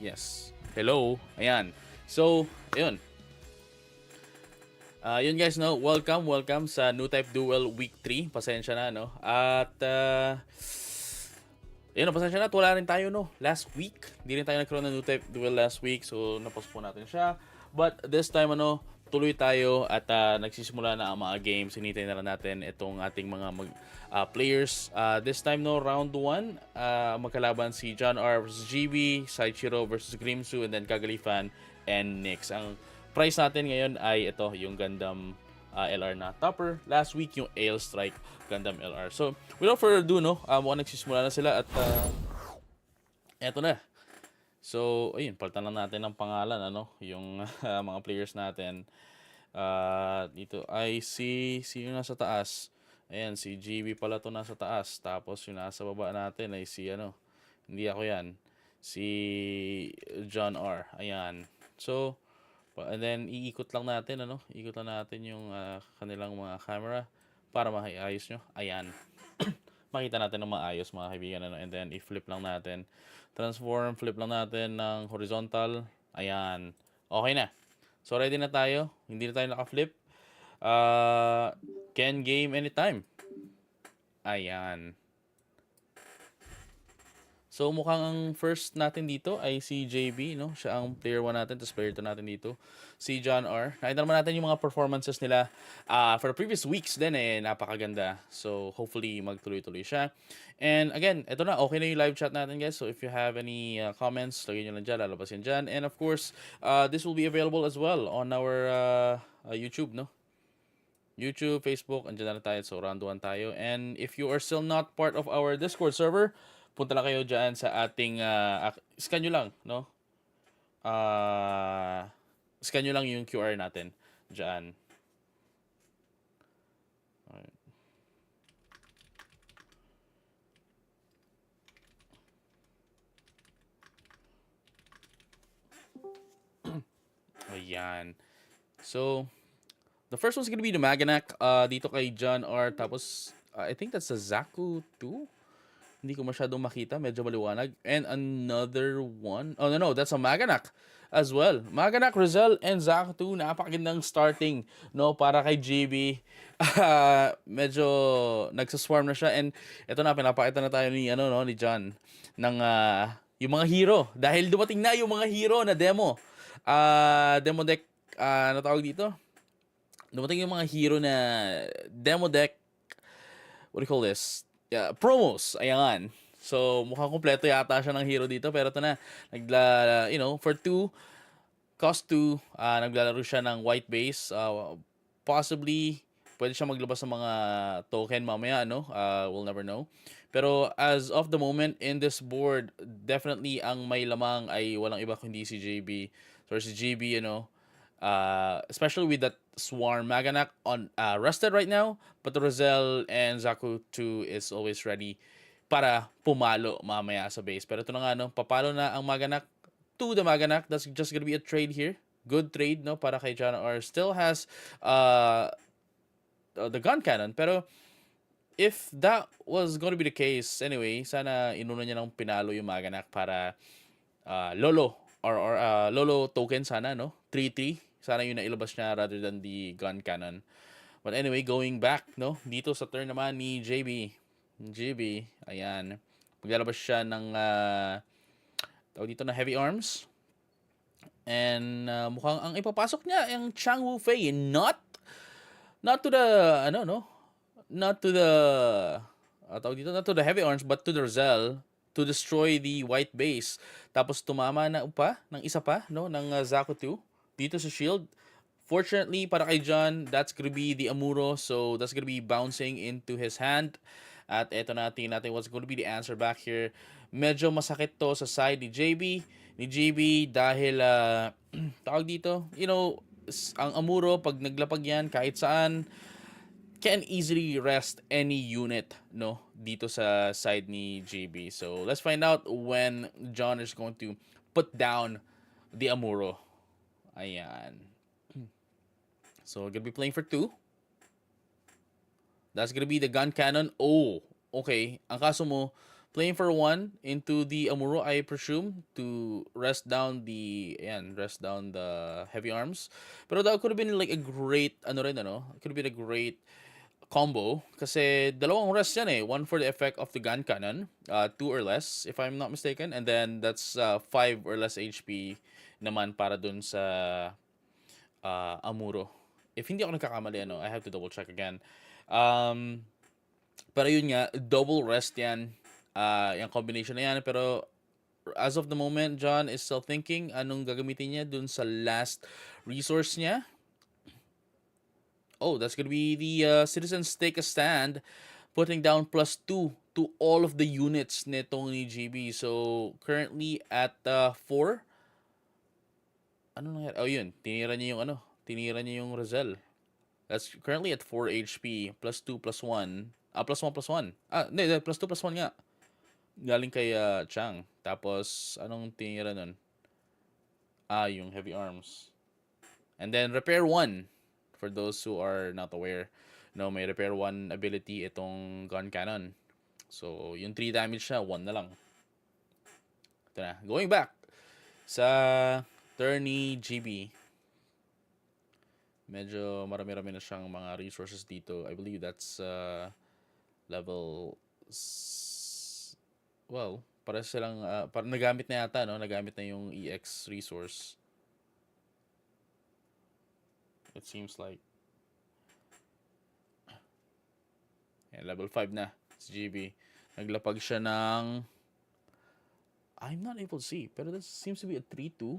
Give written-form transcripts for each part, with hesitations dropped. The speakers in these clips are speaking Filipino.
Yes. Hello. Ayan. So, ayun. Yun guys, no? Welcome sa NEWTYPE DUEL Week 3. Pasensya na, no? At, yun, pasensya na. Wala rin tayo, no? Last week. Hindi rin tayo nagkaroon ng NEWTYPE DUEL last week. So, napostpone natin siya. But, this time, tuloy tayo at nagsisimula na ang mga games. Hinintay na lang natin itong ating mga players. This time, no, round 1, magkalaban si John R versus GB, Saichiro versus Grimsu, and then Kagalifan and Nix. Ang price natin ngayon ay ito, yung Gundam LR na topper. Last week, yung Ale Strike Gundam LR. So, without further ado, no, mukhang nagsisimula na sila at eto na. So, ayun, palitan lang natin ng pangalan, yung mga players natin. Dito ay si yung nasa taas. Ayan, si GB pala to nasa taas. Tapos yung nasa baba natin ay si hindi ako yan. Si John R. Ayan. So, and then iikot lang natin, Ikot lang natin yung kanilang mga camera para maayos nyo. Ayan. Makita natin ng maayos mga kaibigan, And then i-flip lang natin. Transform, flip lang natin ng horizontal. Ayan. Okay na. So ready na tayo. Hindi na tayo naka-flip. Can game anytime. Ayan. So mukhang ang first natin dito ay si JB, no? Siya ang player 1 natin, tapos player 2 natin dito, si John R. Nakita naman natin yung mga performances nila for the previous weeks din napakaganda. So hopefully magtuloy-tuloy siya. And again, ito na, okay na yung live chat natin guys. So if you have any comments, lagyan nyo lang dyan, lalabas yan dyan. And of course, this will be available as well on our YouTube, no? YouTube, Facebook, andyan na tayo. So round 1 tayo. And if you are still not part of our Discord server, punta lang kayo dyan sa ating, scan nyo lang, no? Scan nyo lang yung QR natin dyan. Alright. Ayan. So, the first one's gonna be the Maganak dito kay John R. Tapos, I think that's a Zaku 2. Hindi ko masyadong makita. Medyo maliwanag. And another one. Oh, no. That's a Maganak as well. Maganak, Rizal, and Zaku 2. Napakagandang starting, no? Para kay GB. Medyo nagsaswarm na siya. And ito na, pinapakita na tayo ni John ng yung mga hero. Dahil dumating na yung mga hero na demo. Demo deck, ano tawag dito? Dumating yung mga hero na demo deck. What do you call this? Promos. Ayan. So, mukhang kompleto yata siya ng hero dito. Pero ito na, for 2, cost 2, naglalaro siya ng white base. Possibly, pwede siya maglabas ng mga token mamaya, we'll never know. Pero as of the moment, in this board, definitely ang may lamang ay walang iba kundi si JB. So, si JB, especially with that Swarm Maganak on rested right now, but Roselle and Zaku 2 is always ready para pumalo mamaya sa base. Pero ito na nga, papalo na ang Maganak to the Maganak. That's just gonna be a trade here. Good trade, para kay John R. Still has the gun cannon, pero if that was gonna be the case, anyway, sana inuna niya ng pinalo yung Maganak para Lolo or Lolo token sana, 3-3. Sana yun na ilabas niya rather than the gun cannon. But anyway, going back, dito sa turn naman ni JB. Ayan. Maglalabas siya ng tawag dito na heavy arms. And mukhang ang ipapasok niya ang Chang Wu Fei. Not to the not to the tawag dito, not to the heavy arms, but to the Roselle to destroy the white base. Tapos tumama na ng isa pa, ng Zaku 2 dito sa shield. Fortunately, para kay John, that's gonna be the Amuro. So, that's gonna be bouncing into his hand. At eto na, tingnan natin what's gonna be the answer back here. Medyo masakit to sa side ni JB dahil, tawag dito, ang Amuro, pag naglapag yan, kahit saan, can easily rest any unit, dito sa side ni JB. So, let's find out when John is going to put down the Amuro. Ayan. So, gonna be playing for 2. That's gonna be the gun cannon. Oh, okay. Ang kaso mo, Playing for 1 into the Amuro, I presume, to rest down the heavy arms. Pero that could have been like a great, could have been a great combo kasi dalawang rest yan eh. One for the effect of the gun cannon, 2 or less if I'm not mistaken, and then that's 5 or less HP naman para dun sa Amuro. If hindi ako nagkakamali, I have to double check again. Pero yun nga, double rest yan. Yung combination na yan. Pero as of the moment, John is still thinking anong gagamitin niya dun sa last resource niya. Oh, that's gonna be the Citizens Take a Stand, putting down +2 to all of the units nitong ni GB. So, currently at 4. Ano nangyari? Oh, yun. Tinira niya yung Rosel. That's currently at 4 HP, +2 +1. +1 +1. Hindi, +2 +1 nga. Galing kay Chang. Tapos, anong tinira nun? Yung heavy arms. And then, repair 1. For those who are not aware, may repair 1 ability itong gun cannon. So, yung 3 damage na, 1 na lang. Ito na. Going back sa turn ni GB. Medyo marami-rami na siyang mga resources dito. I believe that's level... Well, para silang... para nagamit na yata, no? Nagamit na yung EX resource. It seems like... Ayan, level 5 na si GB. Naglapag siya ng... I'm not able to see. Pero this seems to be a 3-2.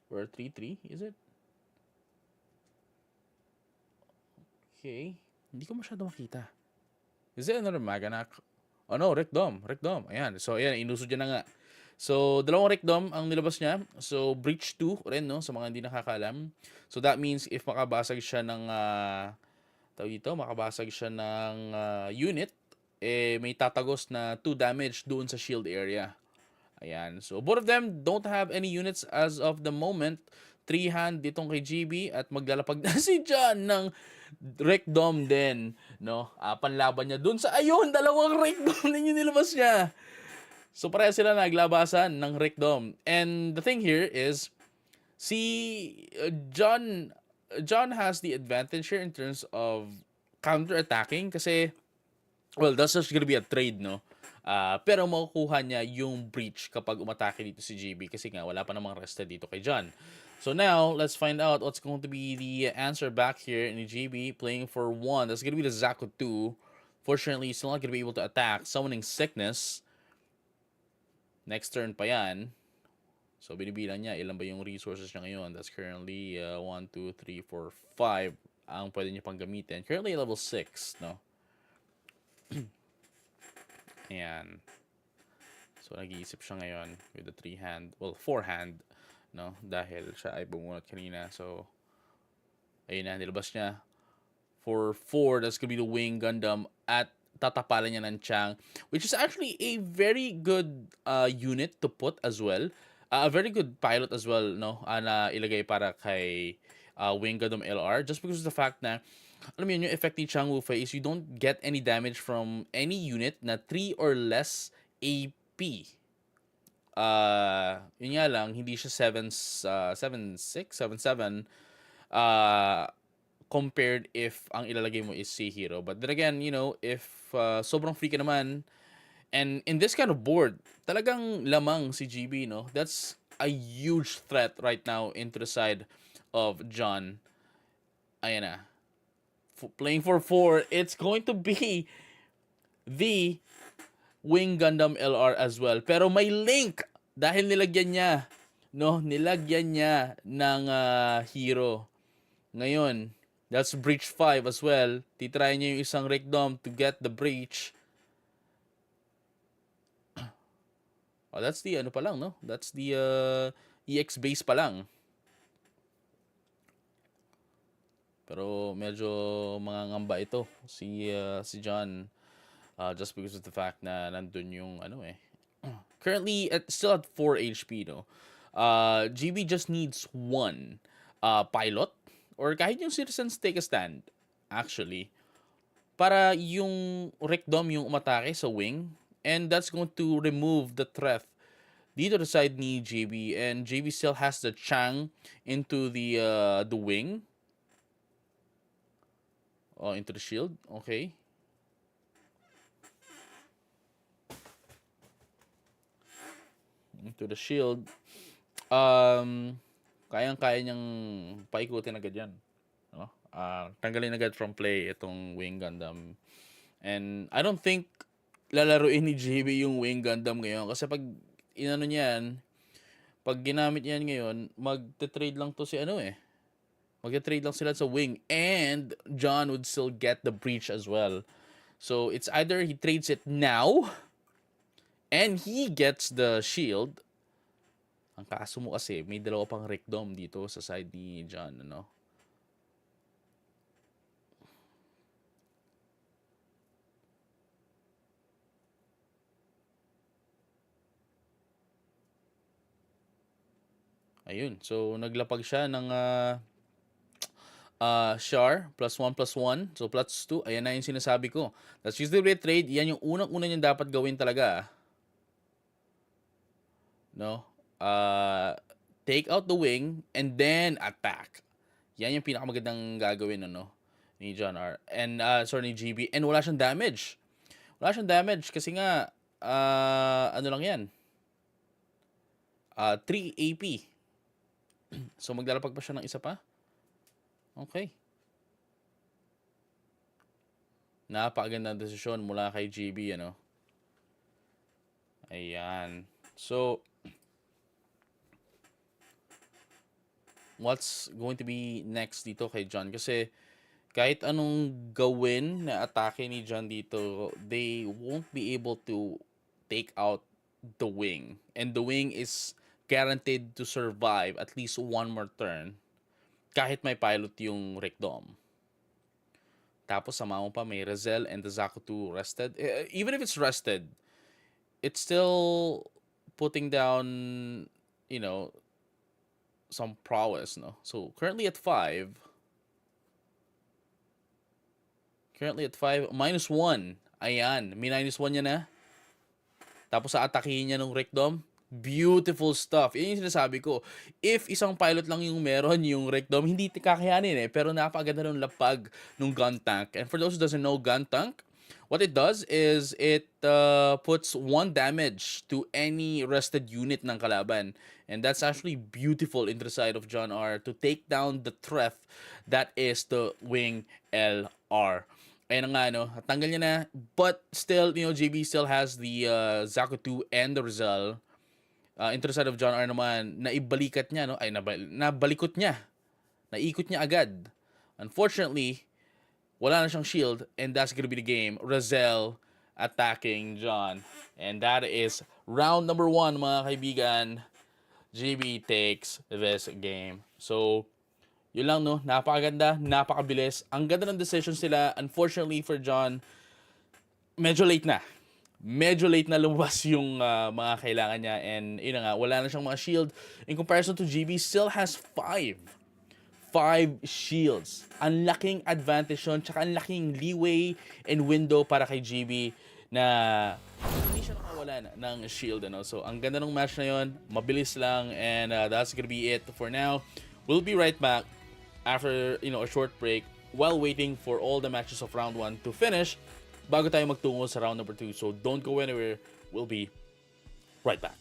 Or a 3-3, is it? Okay. Hindi ko masyado makita. Is it another Maganak? Oh no, Rekdom. Ayan. So, ayan, inusod niya na nga. So, dalawang Rekdom ang nilabas niya. So, Breach 2 rin, no? Sa mga hindi nakakalam. So, that means if makabasag siya ng... makabasag siya ng unit, may tatagos na 2 damage doon sa shield area. Ayan. So, both of them don't have any units as of the moment. 3-hand ditong kay GB at maglalapag na si John ng Rekdom din, no? Panlaban niya dun sa dalawang Rekdom din yung nilabas niya. So, pareha sila naglabasan ng Rekdom. And the thing here is si John has the advantage here in terms of counter-attacking kasi, well, that's just gonna be a trade, no? Pero makukuha niya yung breach kapag umatake dito si GB kasi nga wala pa namang rested dito kay John. So now, let's find out what's going to be the answer back here in GB playing for 1. That's gonna be the Zaku 2. Fortunately, he's still not gonna be able to attack. Summoning Sickness. Next turn pa yan. So, binibilang niya ilan ba yung resources niya ngayon. That's currently 1, 2, 3, 4, 5 ang pwede niya pang gamitin. Currently level 6, no? Ayan. So, nag-iisip siya ngayon with the 3-hand. Well, 4-hand, no? Dahil siya ay bumunot kanina. So, ayun na, nilabas niya. For 4, that's gonna be the Wing Gundam at tatapalan niya ng Chang, which is actually a very good unit to put as well. A very good pilot as well, no? Na ilagay para kay Wing Gundam LR. Just because of the fact na, alam mo yun, yung effect ni Chang Wufei is you don't get any damage from any unit na 3 or less AP. Yun nga lang, hindi siya 7-6, 7-7 compared if ang ilalagay mo is si Hero. But then again, if sobrang free ka naman, and in this kind of board, talagang lamang si GB, no? That's a huge threat right now into the side of John. Ayan na. Playing for 4, it's going to be the Wing Gundam LR as well. Pero may link dahil nilagyan niya, no? Nilagyan niya ng Hero. Ngayon, that's Breach 5 as well. Titry niya yung isang Rekdom to get the Breach. Oh, that's the ano pa lang, no? That's the EX base pa lang. Pero medyo mangangamba ito si John just because of the fact na nandun yung currently still at 4 HP, no. GB just needs 1 pilot or kahit yung Citizens Take a Stand actually para yung Rekdom yung umatake sa wing And that's going to remove the threat dito sa side ni JB. And JB still has the Chang into the wing. Oh, into the shield. Okay. Into the shield. Kayang-kaya niyang paikutin agad yan. No? Tanggalin agad from play itong Wing Gundam. And I don't think lalaruin ni JB yung Wing Gundam ngayon. Kasi pag inano niyan, pag ginamit niyan ngayon, magte-trade lang to si ano eh. Magte-trade lang sila sa Wing. And John would still get the breach as well. So it's either he trades it now and he gets the shield. Ang kaso mo kasi, may dalawa pang Recdom dito sa side ni John, ano? Ayun. So, naglapag siya ng Char, +1/+1. So, +2. Ayan na yung sinasabi ko. That's usually the trade. Yan yung unang-una niya dapat gawin talaga. No? Take out the wing and then attack. Yan yung pinakamagandang gagawin, ano? Ni John R. And, sorry, ni GB. And wala siyang damage. Wala siyang damage kasi nga, ano lang yan? 3 AP. So, maglalapag pa siya ng isa pa? Okay. Napakagandang desisyon mula kay GB, ano? Ayan. So, what's going to be next dito kay John? Kasi, kahit anong gawin na atake ni John dito, they won't be able to take out the wing. And the wing is guaranteed to survive at least one more turn kahit may pilot yung Recdom. Tapos sama mo pa may Razel and the Zaku 2 rested. Even if it's rested, it's still putting down, you know, some prowess, no? So, currently at 5. -1. Ayan, may -1 niya na. Tapos sa atakihin niya ng Recdom. Beautiful stuff. Yan yung sinasabi ko. If isang pilot lang yung meron yung Recdom, hindi kakayanin eh. Pero napakaganda ng lapag ng gun tank. And for those who doesn't know gun tank, what it does is it puts 1 damage to any rested unit ng kalaban. And that's actually beautiful in the side of John R. to take down the threat that is the Wing LR. Ayun nga, no? Tanggal niya na. But still, you know, JB still has the Zaku 2 and the Rizal. Into the side of John R naman, naibalikat niya, no? Ay, nabalikot niya. Naikot niya agad. Unfortunately, wala na siyang shield, and that's gonna be the game. Rizal attacking John. And that is round number 1, mga kaibigan. JB takes this game. So, yun lang, no? Napakaganda, napakabilis. Ang ganda ng decisions nila. Unfortunately for John, medyo late na. Medyo late na lumabas yung mga kailangan niya. And yun na nga, wala na siyang mga shield. In comparison to GB, still has 5 shields. Ang laking advantage yun. Tsaka ang laking leeway and window para kay GB na hindi siya nakawala ng shield. Ano? So, ang ganda ng match na yun. Mabilis lang. And that's gonna be it for now. We'll be right back after, you know, a short break while waiting for all the matches of round 1 to finish bago tayo magtungo sa round number 2. So don't go anywhere. We'll be right back.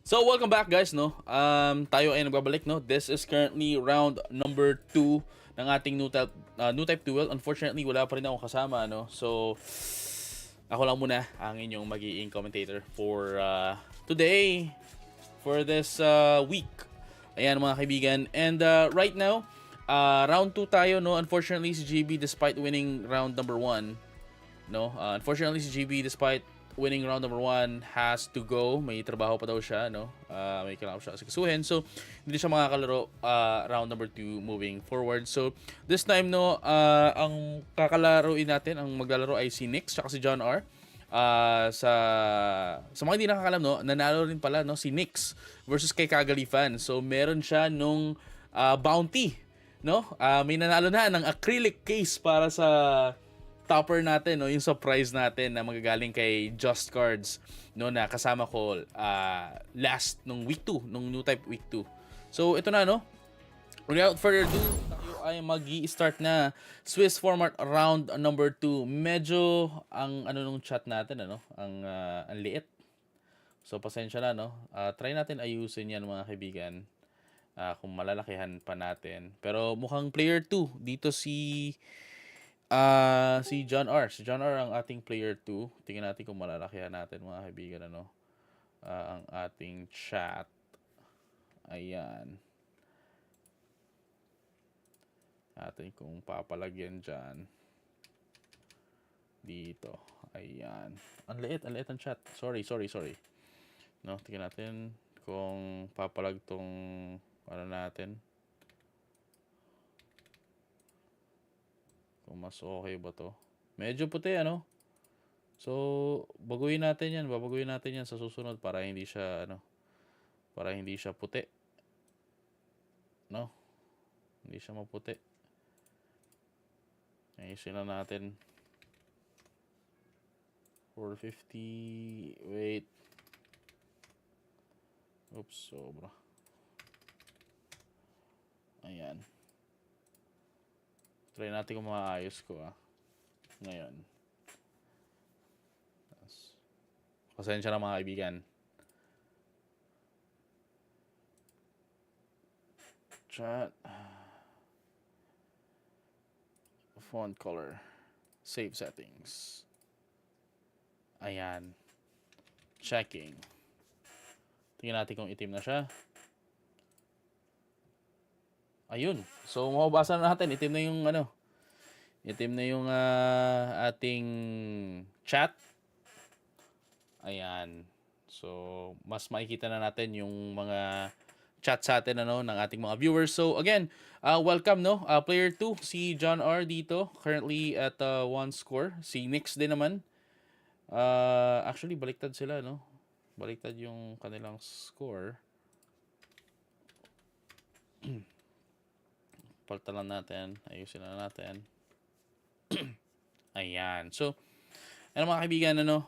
So welcome back guys, no. Tayo ay nagbabalik, no. This is currently round number 2 ng ating new type duel. Unfortunately, wala pa rin akong kasama, no. So ako lang muna ang inyong magiging commentator for today, for this week. Ayan mga kaibigan. And right now, round 2 tayo, no. Unfortunately si GB, despite winning round number 1, no. Unfortunately si GB, despite winning round number 1, has to go. May trabaho pa daw siya, no. May kailangan siya asikasuhin. So hindi siya makakalaro round number 2 moving forward. So this time, no, ang kakalaruin natin, ang maglalaro ay si Nix at si John R. Sa mga hindi nakakalam, no, nanalo rin pala, no, si Nix versus kay Kagalifan. So meron siya nung bounty, no. May nanalo na ng acrylic case para sa topper natin, no, yung surprise natin na magagaling kay Just Cards, no, na kasama ko last nung week 2, nung new type week 2. So ito na, no. Without further ado, tayo ay magi-start na Swiss format round number 2. Medyo ang ano nung chat natin, ano, ang liit. So pasensya na, no. Try natin ayusin 'yan mga kaibigan. Kung malalakihan pa natin. Pero mukhang player 2 dito si John R. Si John R ang ating player 2. Tingnan natin kung malalakihan natin mga kaibigan, ano. Ang ating chat. Ayan. Natin kung papalagyan dyan. Dito. Ayan. Ang liit ang chat. Sorry. No, tingnan natin kung papalag tong ano natin. Kung mas okay ba to. Medyo puti, ano. So, baguhin natin yan. Babaguhin natin yan sa susunod para hindi siya, ano, para hindi siya puti. No? Hindi siya maputi. Ayusin na natin. 450. Wait. Oops, sobra. Ayan. Try natin kung maayos ko, ngayon. Pasensya na mga kaibigan. Chat. Font color. Save settings. Ayan. Checking. Tingnan natin kung itim na siya. Ayun. So mababasa na natin. Itim na yung ano. Itim na yung ating chat. Ayan. So mas makikita na natin yung mga chat sa atin, ano, ng ating mga viewers. So again, welcome, no. Player 2 si John R dito, currently at 1 score. Si Nix din naman. Actually baliktad sila, no. Baliktad yung kanilang score. Paltan lang natin. Ayusin na natin. Ayan. So, ano mga kaibigan, ano,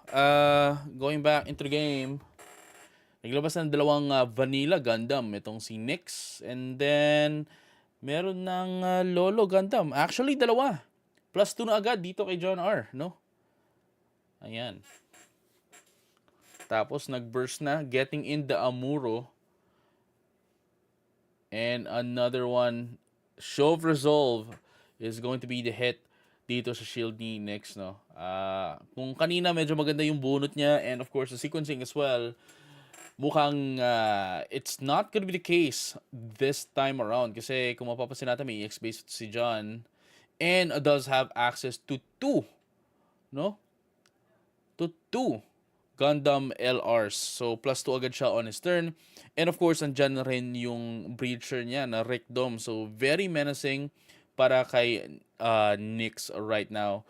going back into the game, naglabas ng dalawang vanilla Gundam. Itong si Nix. And then, meron ng Lolo Gundam. Actually, dalawa. +2 na agad dito kay John R, no? Ayan. Tapos, nag-burst na. Getting in the Amuro. And another one, Show of Resolve, is going to be the hit dito sa shield ni Nix, no? Kung kanina medyo maganda yung bunot niya, and of course the sequencing as well, mukhang it's not gonna be the case this time around. Kasi kung mapapansin natin, may EX base si John, and does have access to 2, no? To 2 Gundam LRs. So, +2 agad siya on his turn. And of course, andyan rin yung breacher niya na Rick Dome. So, very menacing para kay Nix right now.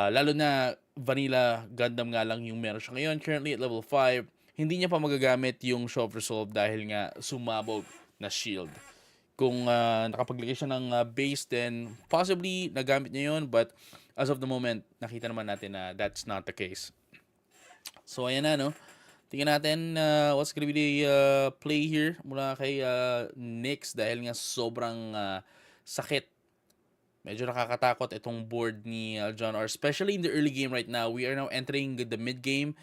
Lalo na vanilla Gundam nga lang yung meron siya ngayon. Currently at level 5. Hindi niya pa magagamit yung Show of Resolve dahil nga sumabog na shield. Kung nakapaglagay siya ng base, then possibly nagamit niya yun. But as of the moment, nakita naman natin na that's not the case. So, ayan na, no? Tingnan natin what's gonna be the play here mula kay Nix dahil nga sobrang sakit. Medyo nakakatakot itong board ni John R. Especially in the early game right now. We are now entering the mid game.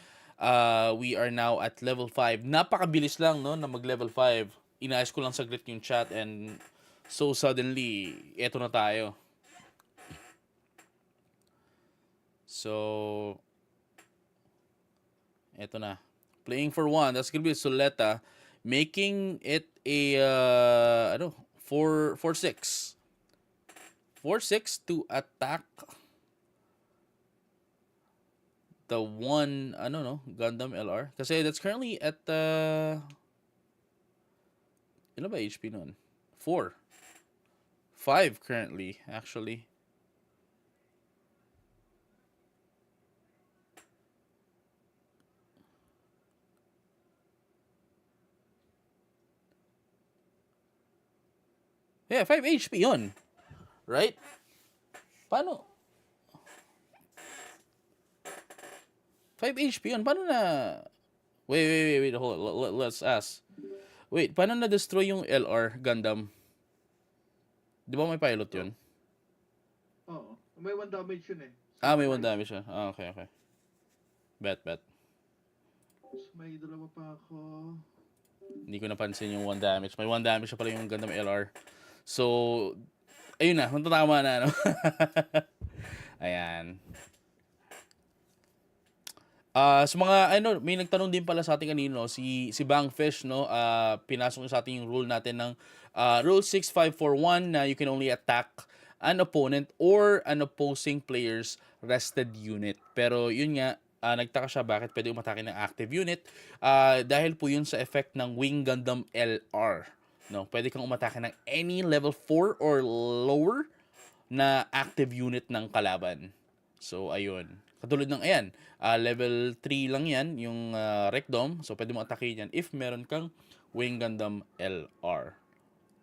We are now at level 5. Napakabilis lang, no, na mag-level 5. Inayos ko lang saglit yung chat and so suddenly, eto na tayo. So, eto na. Playing for 1. That's gonna be Soleta. Making it a, 4-6. 4-6 to attack the one, Gundam LR. Kasi that's currently at, ilan ba HP nun? 4. 5 currently, actually. Yeah, 5 HP yun. Right? Paano? 5 HP yun. Paano na... Wait. Hold on. Let's ask. Wait, paano na-destroy yung LR Gundam? Di ba may pilot yun? Oo. May 1 damage yun eh. May 1 damage siya. Okay. Bet. May dalawa pa ako. Hindi ko napansin yung 1 damage. May 1 damage siya pala yung Gundam LR. So, ayun na. Matatama na, no? Ayan. Sa mga, may nagtanong din pala sa atin kanino, si Bangfish, no? Pinasok sa atin yung rule natin ng Rule 6541 na you can only attack an opponent or an opposing player's rested unit. Pero yun nga, nagtaka siya bakit pwede umatake ng active unit. Dahil po yun sa effect ng Wing Gundam LR. No? Pwede kang umatake ng any level 4 or lower na active unit ng kalaban. So, ayun. Katulad ng, level 3 lang yan, yung Recdom. So, pwede mo atake yan if meron kang Wing Gundam LR.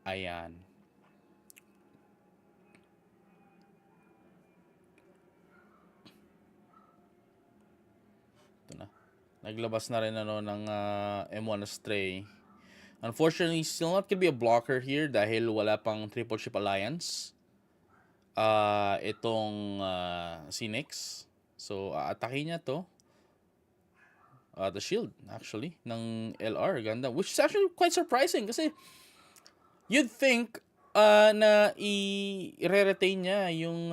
Ayan. Ito na. Naglabas na rin ng M1 Stray. Unfortunately, still not gonna be a blocker here dahil wala pang Triple Ship Alliance. Itong Phoenix. So, atake niya to. The shield, actually, ng LR Gundam. Which is actually quite surprising kasi you'd think na i-re-retain niya yung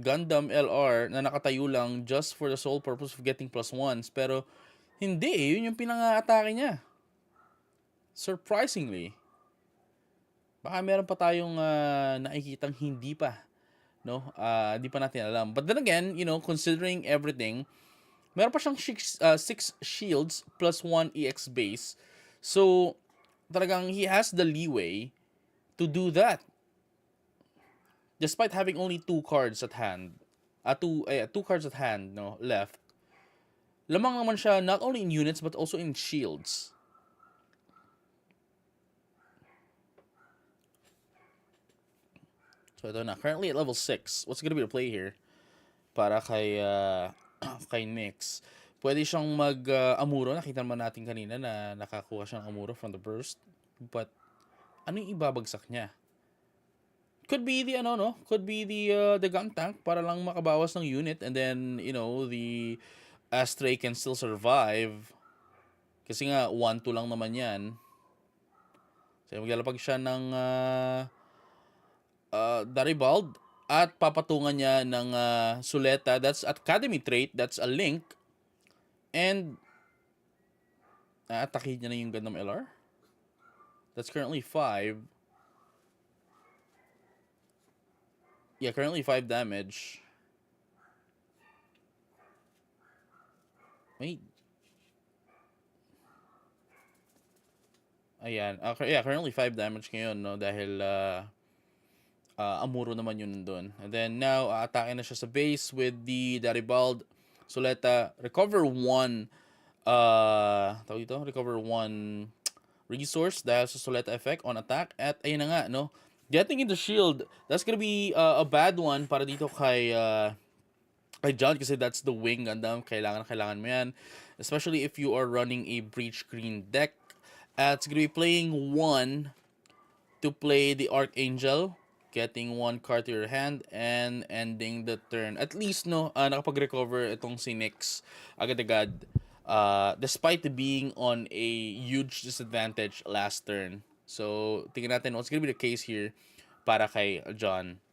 Gundam LR na nakatayo lang just for the sole purpose of getting +1s. Pero, hindi eh. Yun yung pinang-atake niya. Surprisingly. Baka meron pa tayong nakikitang hindi pa. No? Di pa natin alam. But then again, considering everything, meron pa siyang 6 shields plus 1 EX base. So, talagang he has the leeway to do that. Despite having only 2 cards at hand. Two cards at hand, no, left. Lamang naman siya not only in units but also in shields. So, ito na. Currently at level 6. What's gonna be the play here? Para kay Nyx. Pwede siyang mag-amuro. Nakita naman natin kanina na nakakuha siyang amuro from the burst. But, ano yung ibabagsak niya? Could be the, Could be the gun tank para lang makabawas ng unit. And then, the Astray can still survive. Kasi nga, 1-2 lang naman yan. So, maglalapag siya ng Daribald at papatungan niya ng Suleta. That's Academy trait. That's a link. And atake niya na yung Gundam LR. That's currently 5. Yeah, currently 5 damage. Wait. Ayan. Currently 5 damage ngayon, no? Dahil Amuro naman yun doon. And then now, atake na siya sa base with the Daribald. Suleta, recover 1 recover 1 resource dahil sa Suleta effect on attack. At ayun na nga, no? Getting into shield, that's gonna be a bad one para dito kay John kasi that's the Wing Gundam. Kailangan mo yan. Especially if you are running a Breach Green deck. It's gonna be playing 1 to play the Archangel. Getting 1 card to your hand and ending the turn. At least, no, nakapag-recover itong si Nyx agad-agad. despite being on a huge disadvantage last turn. So, tingnan natin what's gonna be the case here para kay John.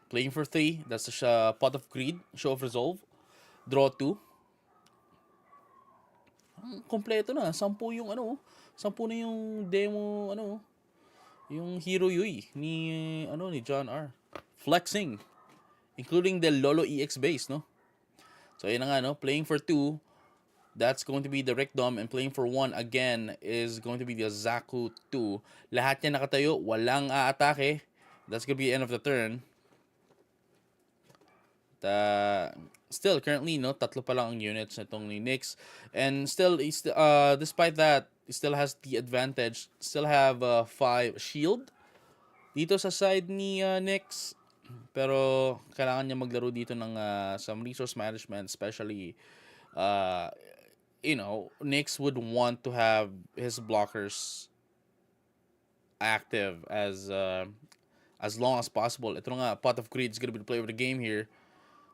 Playing for 3, that's a Pot of Greed, Show of Resolve, draw 2. Kompleto na, 10 yung 10 na yung demo yung Hero Yui ni John R. Flexing, including the Lolo EX base, no? So, ayun na nga, playing for 2, that's going to be the Ricdom, and playing for 1 again is going to be the Zaku 2. Lahat yan nakatayo, walang aatake. That's gonna be the end of the turn. Still, currently, tatlo pa lang ang units nitong ni Nyx. And still, despite that, he still has the advantage. Still have 5 shield dito sa side ni Nyx. Pero, kailangan niya maglaro dito ng some resource management, especially, Nyx would want to have his blockers active as long as possible. Ito nga, Pot of Greed is gonna be the play of the game here.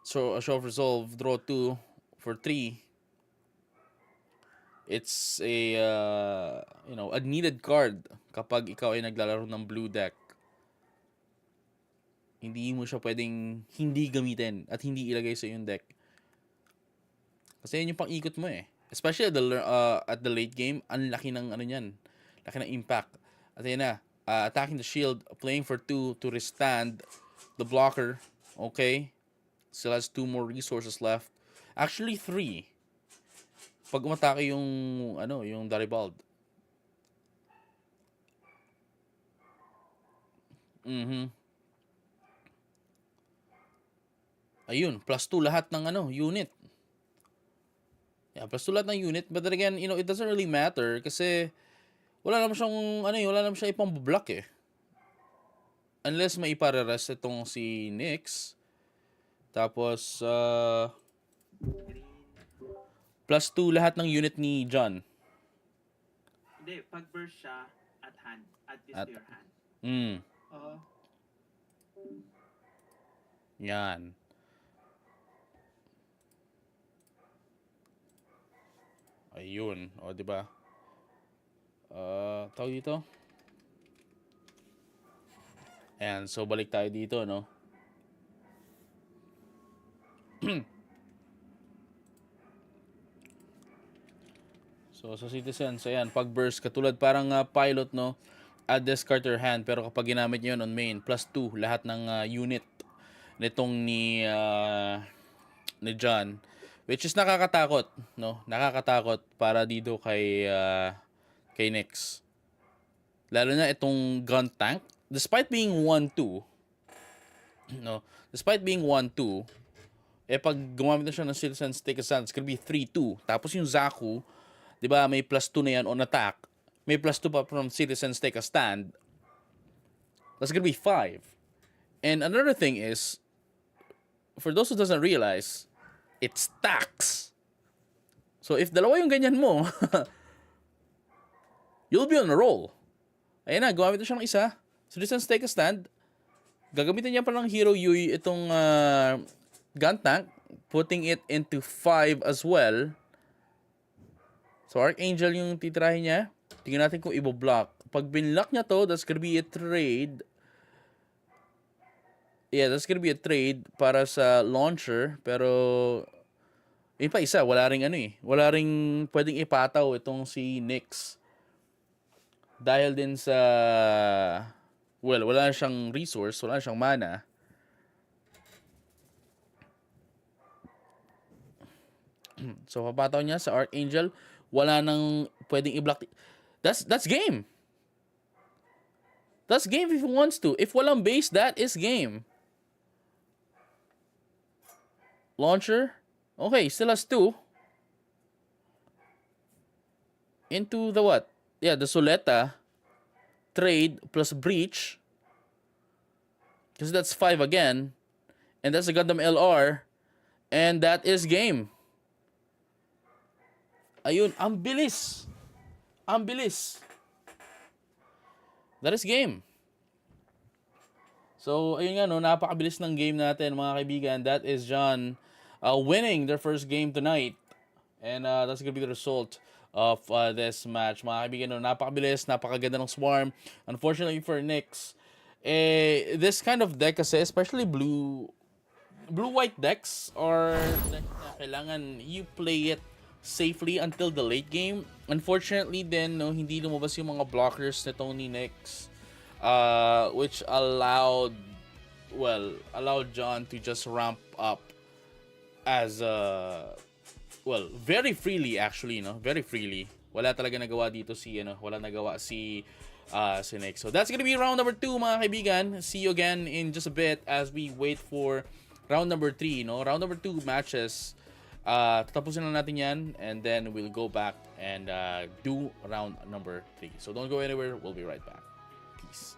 So, a Show of Resolve, draw 2 for 3. It's a needed card kapag ikaw ay naglalaro ng blue deck. Hindi mo siya pwedeng hindi gamitin at hindi ilagay sa iyong deck. Kasi yun yung pang-ikot mo eh. Especially at the late game, ang laki ng niyan. Laki ng impact. At yun na, attacking the shield, playing for 2 to withstand the blocker. Okay. Still has 2 more resources left. Actually, 3. Pag umatake yung Daribald. Ayun, +2 lahat ng unit. Yeah, +2 lahat ng unit. But then again, it doesn't really matter kasi wala naman siyang wala naman siya ipang-block eh. Unless may ipararest itong si Nyx. Tapos, +2 lahat ng unit ni John. Hindi, pag burst siya at hand, add this to your hand. Yan. Ayun, o diba? Tawag dito. Ayan, so balik tayo dito, no? So, sa citizens, ayan, pag burst, katulad parang pilot, no? Add discard your hand, pero kapag ginamit nyo yun on main, +2, lahat ng unit nitong ni John. Which is nakakatakot, no? Nakakatakot para dito kay Nyx. Lalo na itong gun tank, despite being 1-2, no? Despite being 1-2, pag gumamit na siya ng Citizens Take a Stand, it's gonna be 3-2. Tapos yung Zaku, di ba, may +2 na yan on attack. May +2 pa from Citizens Take a Stand. That's gonna be 5. And another thing is, for those who doesn't realize, it stacks. So if dalawa yung ganyan mo, you'll be on a roll. Ayan na, gumamit na siya ng isa. Citizens Take a Stand. Gagamitin niya pa ng Hero Yui itong gun tank, putting it into 5 as well. So Archangel yung titirahin niya. Tingnan natin kung i-block. Pag binlock niya to, that's gonna be a trade. Yeah, that's gonna be a trade para sa launcher. Pero yun pa isa, wala ring wala ring pwedeng ipataw itong si Nyx. Dahil din sa wala siyang resource, wala siyang mana. So, papataw niya sa Archangel. Wala nang pwedeng i-block. That's game. That's game if he wants to. If walang base, that is game. Launcher. Okay, still has 2. Into the what? Yeah, the Soleta. Trade plus Breach. Because that's 5 again. And that's a Gundam LR. And that is game. Ayun, ang bilis. Ang bilis. That is game. So, ayun nga, napakabilis ng game natin, mga kaibigan. That is John winning their first game tonight. And that's gonna be the result of this match. Mga kaibigan, no, napakabilis, napakaganda ng Swarm. Unfortunately for Nyx, this kind of deck kasi, especially blue-white decks, are deck na kailangan you play it safely until the late game. Unfortunately then, no, hindi lumabas yung mga blockers nitong ni Nyx, which allowed John to just ramp up as very freely actually, no? Very freely. Wala talaga nagawa dito wala nagawa si Nick. So that's gonna be round number 2, mga kaibigan. See you again in just a bit as we wait for round number 3, no? Round number 2 matches. Tatapusin na natin yan, and then we'll go back and do round number 3. So don't go anywhere. We'll be right back. Peace.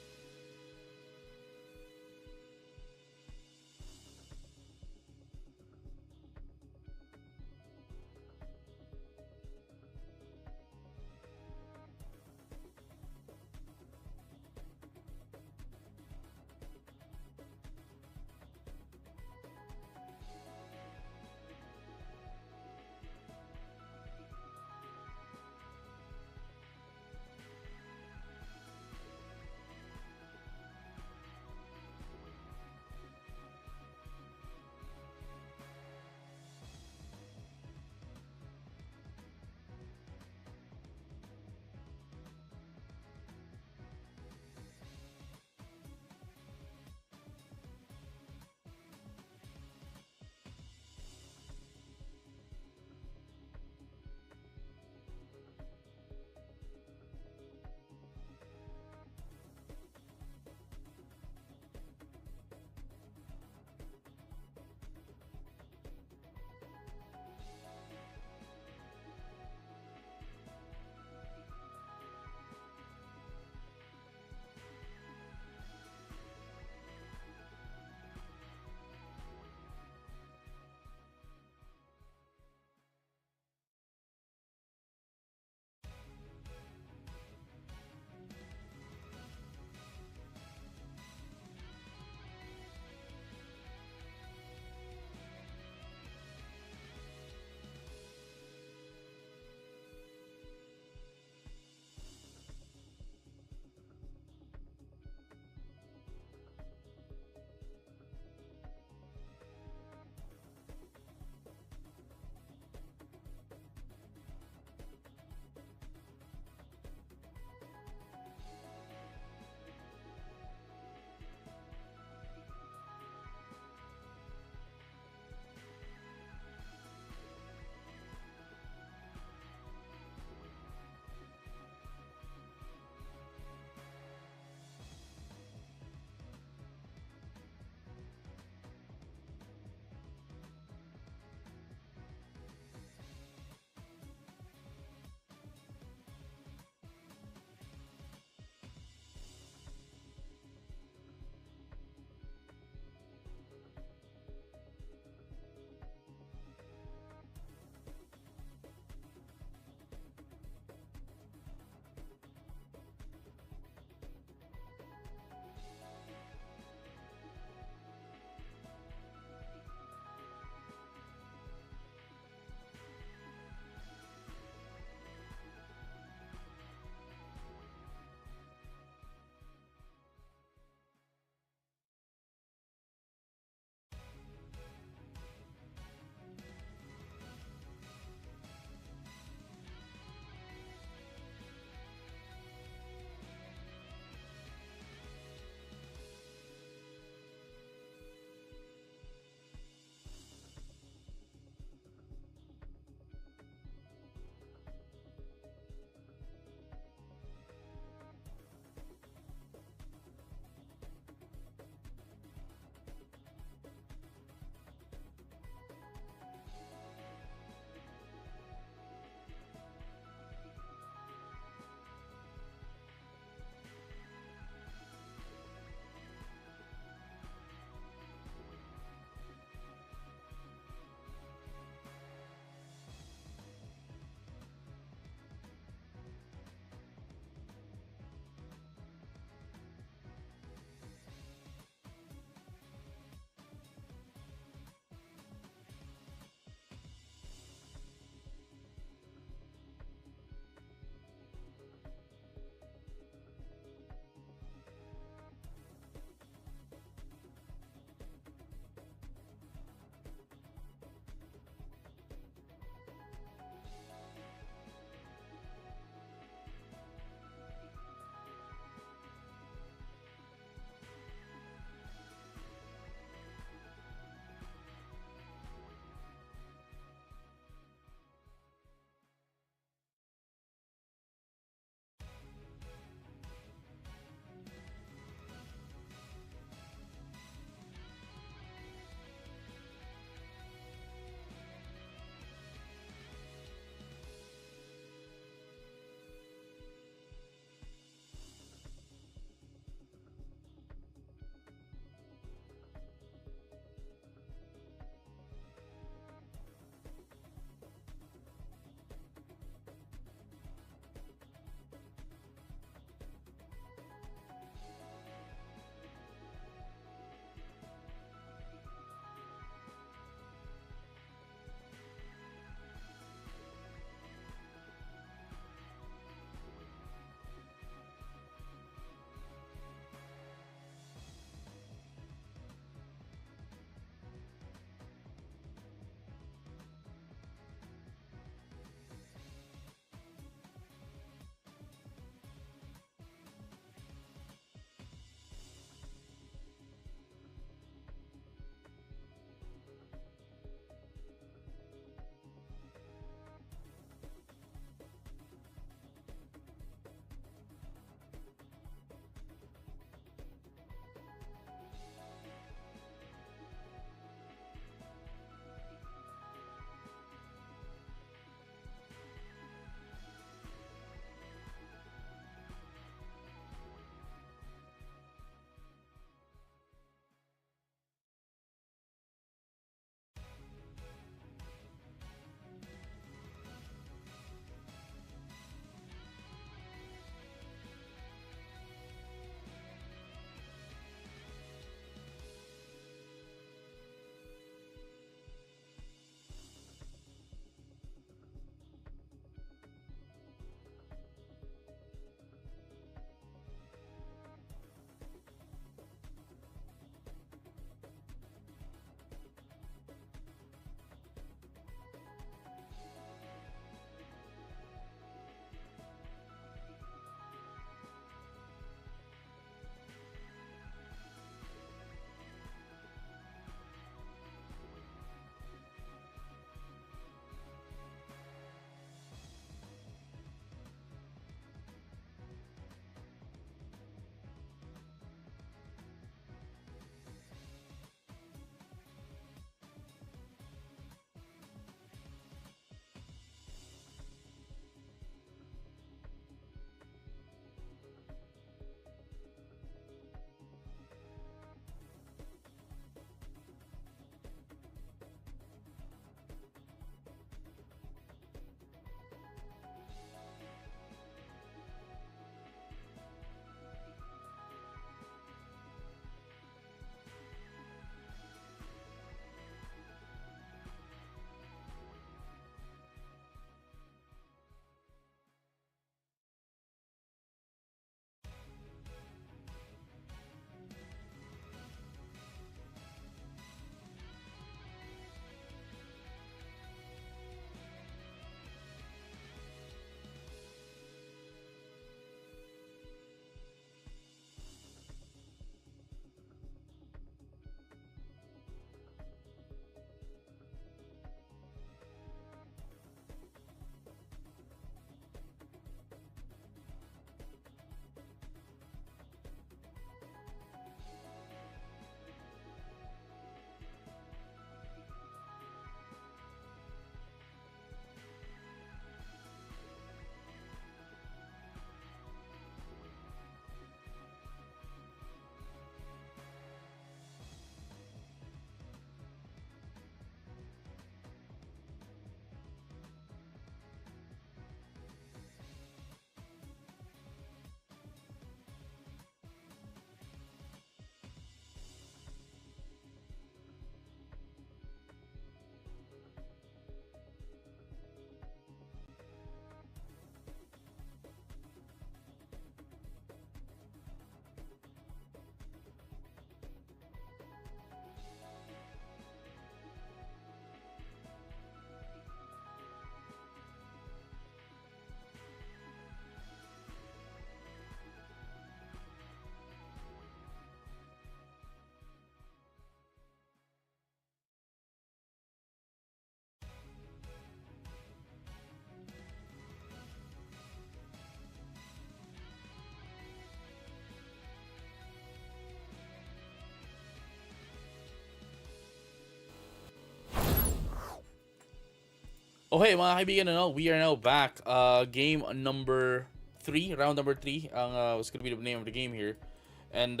Okay, mga kaibigan, ano, we are now back. Game number 3, round number 3. Ang what's gonna be the name of the game here. And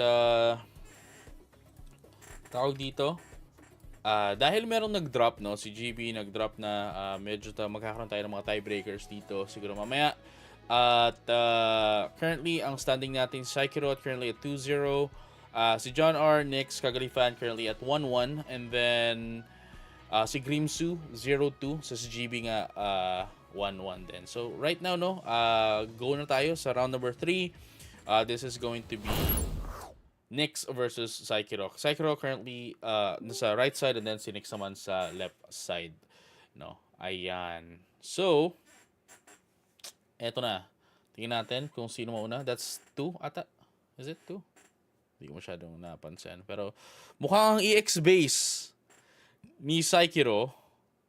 tawag dito. Dahil merong nag-drop, no, si GB nag-drop na, medyo magkakaroon tayo ng mga tiebreakers dito siguro mamaya. At currently, ang standing natin, Psychirot currently at 2-0. Si John R. Nix Kagalifan currently at 1-1. And then si Grimsu 0-2. So si GB nga 1-1 din. So right now, no, go na tayo sa round number 3. This is going to be Nix versus Psychiro. Psychiro currently nasa right side and then si Nix naman sa left side. No, ayan. So, eto na. Tingnan natin kung sino mauna. That's 2 ata. Is it 2? Hindi ko masyadong napansin. Pero mukhang ang EX base ni Psychiro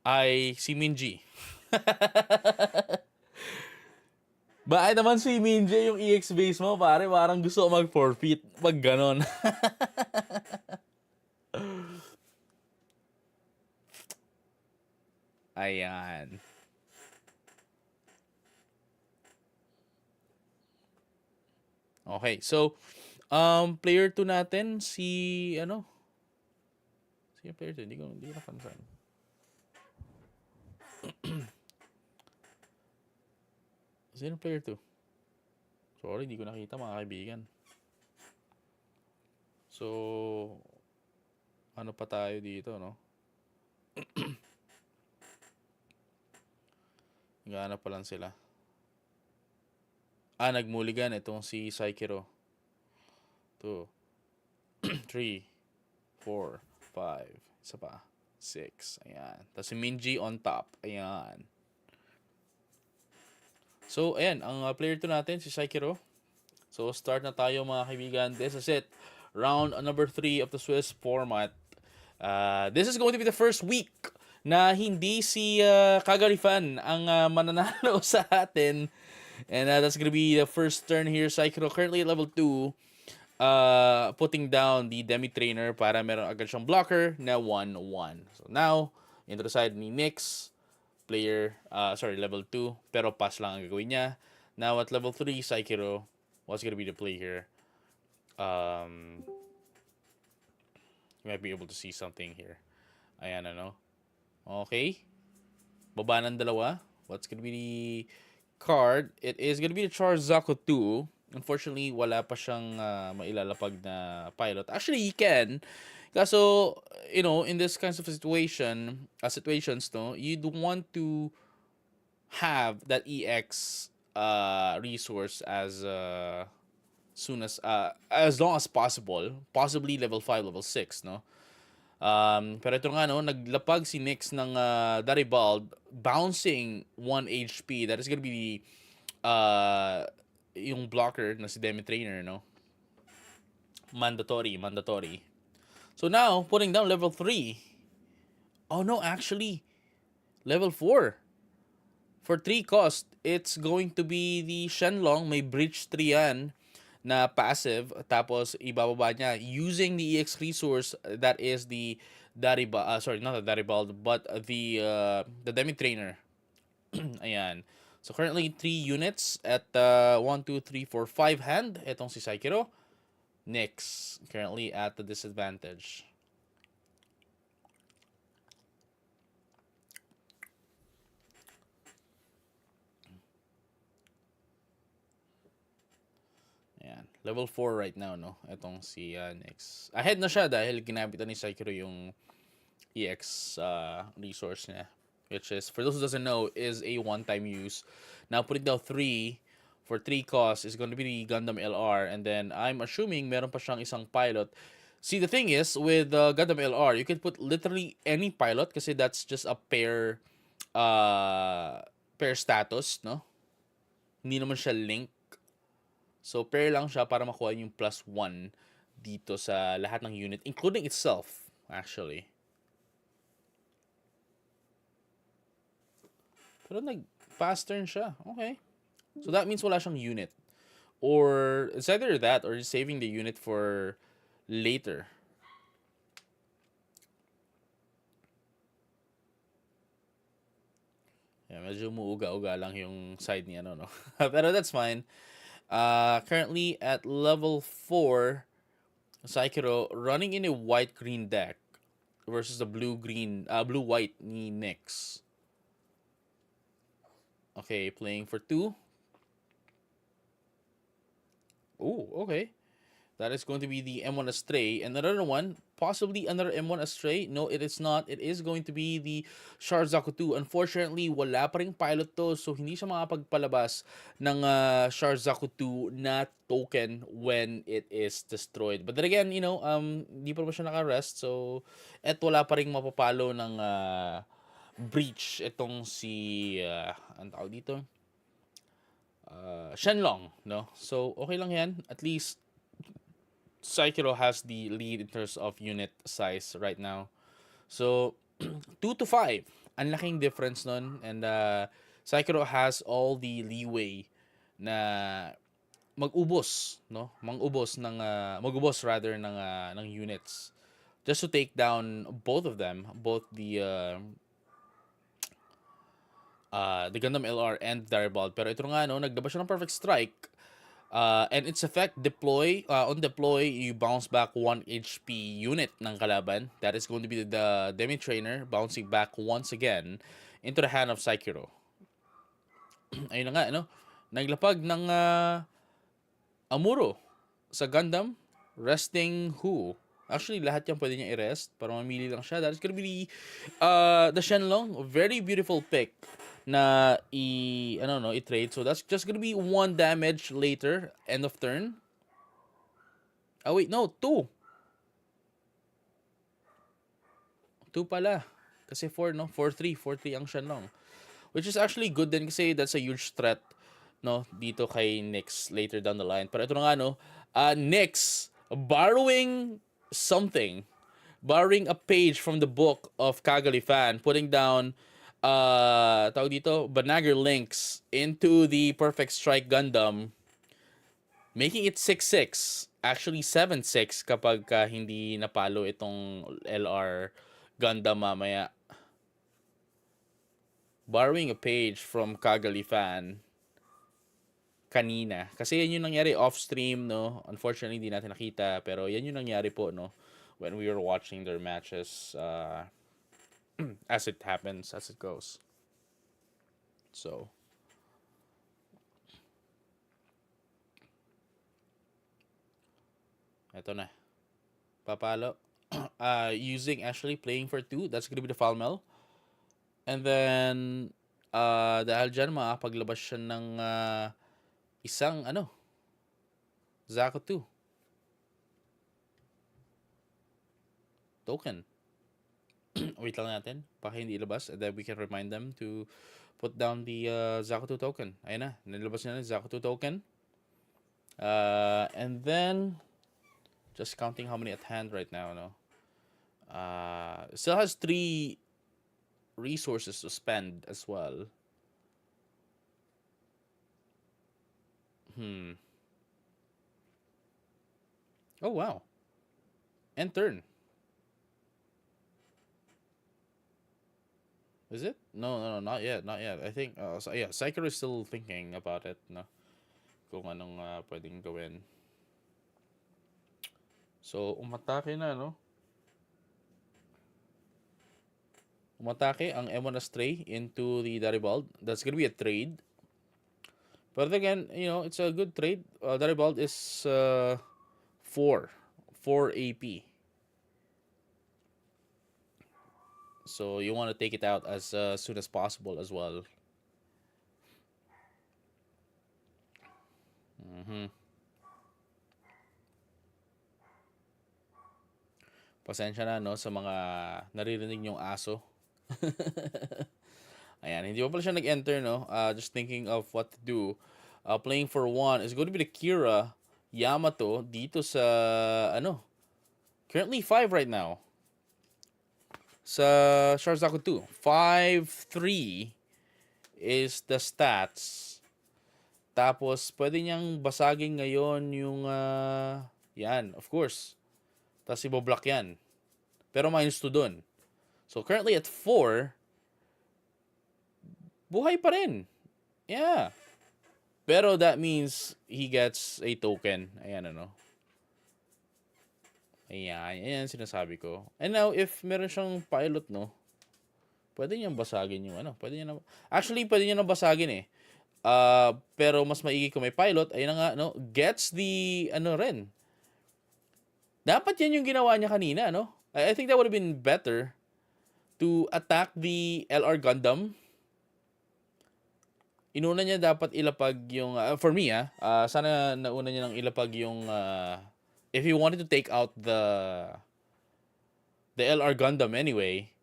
ay si Minji. Bakit naman si Minji yung EX base mo, pare? Parang gusto ko mag-forfeit pag ganon. Ayan. Okay, so player 2 natin si ano? Si player 2, hindi ko napansin. Sino player 2? Sorry, hindi ko nakita mga kaibigan. So, ano pa tayo dito, no? Naghahanap pa lang sila. Nagmuligan itong si Psychiro. 2, 3, 4, 5, isa pa, 6. Ayan. Tapos si Minji on top. Ayan. So, ayan. Ang player 2 natin, si Psychiro. So, start na tayo mga kaibigan. This is it. Round number 3 of the Swiss format. This is going to be the first week na hindi si Kagarifan ang mananalo sa atin. And that's gonna be the first turn here. Psychiro currently at level 2. Putting down the Demi Trainer para meron agad siyang blocker na 1-1. So now, into the side ni Nix. Player, level 2. Pero pass lang ang gagawin niya. Now at level 3, Psychiro. What's gonna be the play here? You might be able to see something here. Ayan, ano. Okay. Baba ng dalawa. What's gonna be the card? It is gonna be the Charizako 2. Unfortunately, wala pa siyang mailalapag na pilot. Actually, he can. Kaso, you know, in this kinds of situations, no, you'd want to have that EX resource as soon as long as possible, possibly level 5, level 6, no? Pero ito nga, no, naglapag si Nix ng Daribald, bouncing 1 HP. That is gonna be yung blocker na si Demi Trainer, no? Mandatory. So now, putting down level 3. Oh no, actually, level 4. For 3 cost, it's going to be the Shenlong. May Bridge 3 yan na passive. Tapos, ibababa niya using the EX resource that is the Daribald. Not the Daribald, but the Demi Trainer. Ayan. So, currently, 3 units at 1, 2, 3, 4, 5 hand. Itong si Psychiro. Nix, currently at the disadvantage. Ayan. Level 4 right now, no? Itong si Nix. Ahead na siya dahil ginabitan ni Psychiro yung EX resource niya. Which is, for those who doesn't know, is a one-time use. Now, putting down 3 for 3 costs is going to be the Gundam LR. And then, I'm assuming meron pa siyang isang pilot. See, the thing is, with Gundam LR, you can put literally any pilot kasi that's just a pair status, no? Hindi naman siya link. So, pair lang siya para makuha yung +1 dito sa lahat ng unit, including itself, actually. Pero nag-pass turn siya. Okay. So, that means wala siyang unit. Or, it's either that or saving the unit for later. Yeah, medyo muuga-uga lang yung side niya, no? Pero that's fine. Currently at level 4, Psychero running in a white-green deck versus the blue-white ni Nyx. Okay, playing for 2. Oh, okay. That is going to be the M1 Astray. And another one, possibly another M1 Astray. No, it is not. It is going to be the Sharzaku 2. Unfortunately, wala pa ring pilot to. So, hindi siya makapagpalabas ng Sharzaku 2 na token when it is destroyed. But then again, hindi pa naman siya naka-rest. So, wala pa ring mapapalo ng breach itong si, ang tawag dito? Shenlong, no? So, okay lang yan. At least, Psychero has the lead in terms of unit size right now. So, 2 to 5. Ang laking difference nun. And Psychero has all the leeway na mag-ubos, no? Mag-ubos rather ng units just to take down both of them, both the Gundam LR and Daribald. Pero ito nga, no, naglabas siya ng perfect strike. And its effect, on deploy, you bounce back 1 HP unit ng kalaban. That is going to be the Demi Trainer bouncing back once again into the hand of Psychero. Ayun na nga, ano? Naglapag ng Amuro sa Gundam, resting who? Actually, lahat yan pwede niya i-rest para mamili lang siya. That is gonna be the Shenlong. Very beautiful pick na i-trade. So that's just gonna be 1 damage later, end of turn. Oh wait, no, 2. 2 pala. Kasi 4, no? 4-3. 4-3 ang Shenlong. Which is actually good din kasi that's a huge threat, no, dito kay Nyx later down the line. Pero ito na nga, no, Nyx borrowing something, borrowing a page from the book of Kagalifan, putting down tawag dito, Banagher Lynx into the Perfect Strike Gundam, making it 6-6, actually 7-6 kapag hindi napalo itong LR Gundam mamaya. Borrowing a page from Kagalifan kanina. Kasi yan yung nangyari off-stream, no? Unfortunately, hindi natin nakita. Pero yan yung nangyari po, no? When we were watching their matches. As it happens, as it goes. So. Ito na. Papalo. Playing for 2. That's gonna be the Falmel. And then, dahil dyan, makapaglabas siya ng isang, Zaku 2 token. Wait lang natin, baka hindi ilabas, and then we can remind them to put down the Zaku 2 token. Ayun na, nilabas niya na Zaku 2 token. And then, just counting how many at hand right now, no? Still has 3 resources to spend as well. Oh, wow. End turn. Is it? No, not yet. I think, Psycho is still thinking about it, no? Kung anong pwedeng gawin. So, umatake na, no? Umatake ang M1 Astray into the Daribald. That's gonna be a trade. But again, it's a good trade. Daribald is 4 AP. So you want to take it out as soon as possible as well. Pasensya na, no, sa mga naririnig yung aso. Ayan, hindi pa pala siya nag-enter, no? Just thinking of what to do. Playing for 1 is going to be the Kira Yamato dito sa, currently 5 right now. Sa Sharzaku 2. 5-3 is the stats. Tapos, pwede niyang basagin ngayon yung, yan, of course. Tapos, iboblock yan. Pero -2 dun. So, currently at 4, buhay pa rin. Yeah. Pero that means he gets a token. Ayan, ano. Ayan sinasabi ko. And now, if meron siyang pilot, no, pwede niyang basagin yung ano. Actually, pwede niya nang basagin eh. Pero mas maigi kung may pilot, ayun na nga, no, gets the, ano rin. Dapat yan yung ginawa niya kanina, no? I think that would have been better to attack the LR Gundam. Inuna niya dapat ilapag yung, for me, sana nauna niya nang ilapag yung, if he wanted to take out the LR Gundam anyway,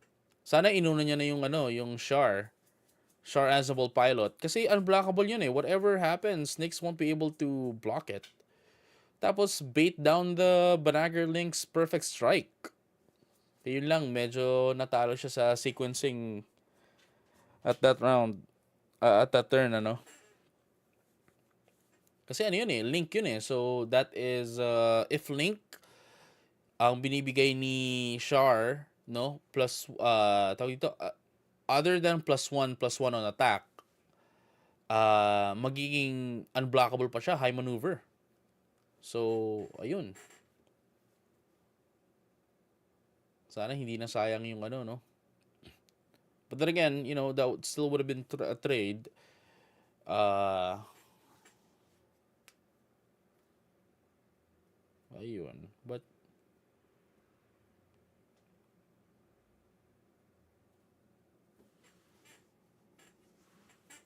sana inuna niya na yung, ano, yung Char Azabel pilot. Kasi unblockable yun eh. Whatever happens, Nyx won't be able to block it. Tapos, bait down the Banagher Link's perfect strike. Yun lang, medyo natalo siya sa sequencing at that round. At that turn, ano. Kasi ano yun eh, Link yun eh. So, that is, if Link ang binibigay ni Char, no, plus, tawag dito, other than +1 on attack, magiging unblockable pa siya, high maneuver. So, ayun. Sana hindi na sayang yung ano, no? But then again, you know, that still would have been a trade. Ayun. But,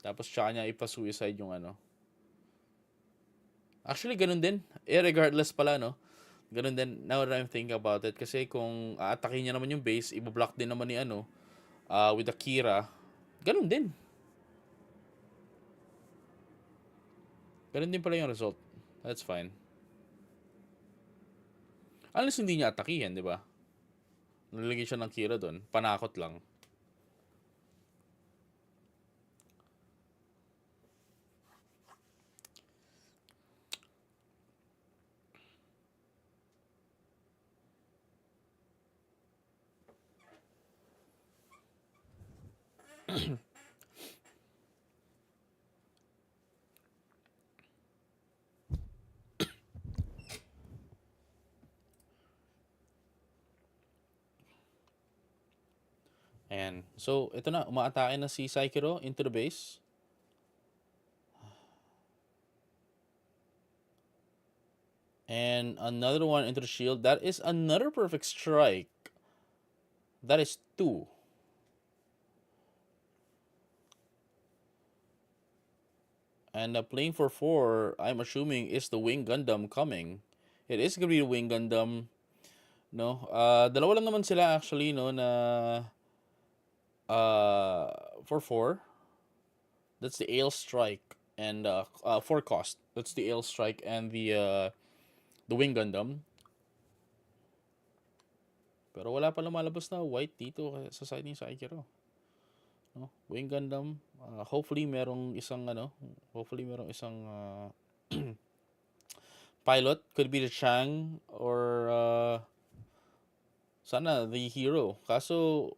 tapos siya niya ipa-suicide yung ano. Actually, ganun din. Regardless pala, no? Ganun din, now that I'm thinking about it. Kasi kung aatakin niya naman yung base, ibablock din naman ni ano, with Akira. Ganun din. Ganun din pala yung result. That's fine. Unless hindi niya atakihin, di ba? Nalagay siya ng Kira doon. Panakot lang. Ayan. So, ito na. Umaatake na si Saikiro into the base. And another one into the shield. That is another perfect strike. That is 2. And playing for 4, I'm assuming, is the Wing Gundam coming. It is gonna be the Wing Gundam. No? Dalawa lang naman sila actually, no, na for 4. That's the Ale Strike and 4 cost. That's the Ale Strike and the Wing Gundam. Pero wala pa lumalabas na white dito sa side ni Saikiro. No? Wing Gundam. Hopefully merong isang pilot. Could be the Chang or sana the hero. Kaso